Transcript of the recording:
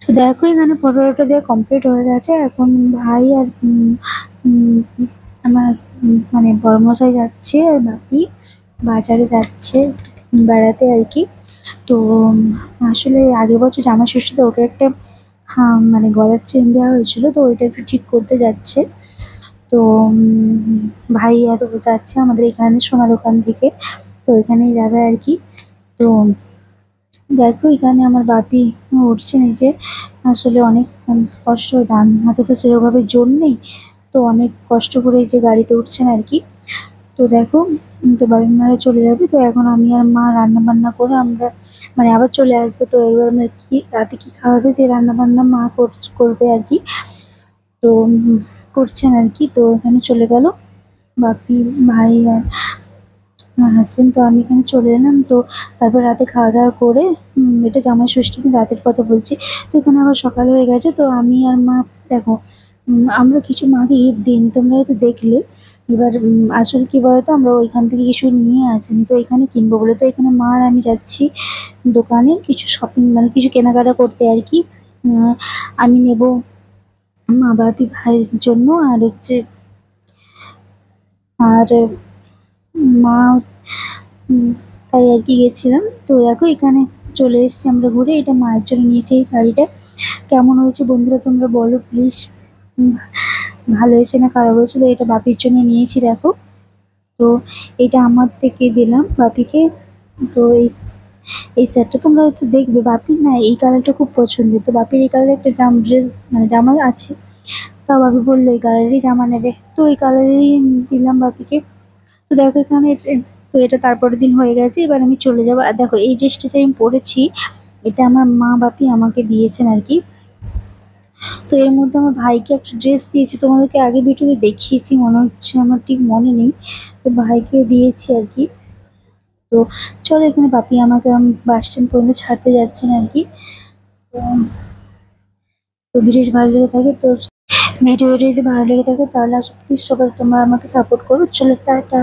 তো দেখো এখানে পটোটা দিয়ে কমপ্লিট হয়ে গেছে। এখন ভাই আর আমার মানে বড়মশাই যাচ্ছে আর বাপি বাজারে যাচ্ছে বেড়াতে আর কি। তো আসলে আগের বছর জামা ষষ্ঠীতে ওকে একটা মানে গলার চেন দেওয়া হয়েছিল, তো ওইটা একটু ঠিক করতে যাচ্ছে। তো ভাই আর ও যাচ্ছে আমাদের এখানে সোনা দোকান থেকে, তো এখানেই যাবে আর কি। তো দেখো এখানে আমার বাপি উঠছে নিচে। আসলে অনেক কষ্ট, ডান হাতে তো সেরকমভাবে জোর নেই, তো অনেক কষ্ট করে এই যে গাড়িতে উঠছেন আর কি। তো দেখো তো বাপির মারা চলে যাবে, তো এখন আমি আর মা রান্না বান্না করে আমরা মানে আবার চলে আসবে। তো এবার আমরা কি রাতে কি খাওয়াবে সেই রান্না বান্না মা করবে আর কি। তো করছেন আর কি। তো এখানে চলে গেল বাপি, ভাই আর আমার হাসবেন্ড। তো আমি এখানে চলে এলাম। তো তারপর রাতে খাওয়া দাওয়া করে এটা জামাই ষষ্ঠী দিন রাতের কথা বলছি। তো এখানে আবার সকাল হয়ে গেছে। তো আমি আর মা দেখো আমরা কিছু মাকে গিফট দিইনি, তোমরা হয়তো দেখলে। এবার আসলে কি বলতো, আমরা ওইখান থেকে কিছু নিয়ে আসিনি, তো এখানে কিনবো বলে। তো এখানে মা আর আমি যাচ্ছি দোকানে কিছু শপিং মানে কিছু কেনাকাটা করতে আর কি। আমি নেব মা বাপি ভাইয়ের জন্য আর হচ্ছে আর মা হুম, তাই আর কি গেছিলাম। তো দেখো এখানে চলে এসেছি আমরা ঘুরে। এটা মায়ের জন্য নিয়েছি এই শাড়িটা। কেমন হয়েছে বন্ধুরা তোমরা বলো প্লিজ। ভালো হয়েছে না খারাপ হয়েছিল? এটা বাপির জন্য নিয়েছি দেখো। তো এটা আমার থেকে দিলাম বাপিকে। তো এই সেটটা তোমরা হয়তো দেখবে, বাপির না এই কালারটা খুব পছন্দের। তো বাপির এই কালারের একটা ড্রেস মানে জামা আছে, তাও বাপি বললো এই কালারেরই জামা নেবে, তো এই কালারেরই দিলাম বাপিকে। তো দেখো এখানে তো এটা তারপরের দিন হয়ে গেছে, এবার আমি চলে যাবো। আর দেখো এই ড্রেসটা যে আমি পরেছি, এটা আমার মা বাপি আমাকে দিয়েছেন আর কি। তো এর মধ্যে আমার ভাইকে একটা ড্রেস দিয়েছি, তোমাদেরকে আগে ভিডিওতে দেখিয়েছি মনে হচ্ছে, আমার ঠিক মনে নেই। তো ভাইকে দিয়েছি আর কি। তো চলো এখানে বাপি আমাকে বাস স্ট্যান্ড পর্যন্ত ছাড়তে যাচ্ছেন আর কি। তো তো ভিডিওটি ভালো লেগে থাকে, তো ভিডিওটি যদি ভালো লেগে থাকে তাহলে প্লিজ সবাই তোমরা আমাকে সাপোর্ট করো। চলো টাটা।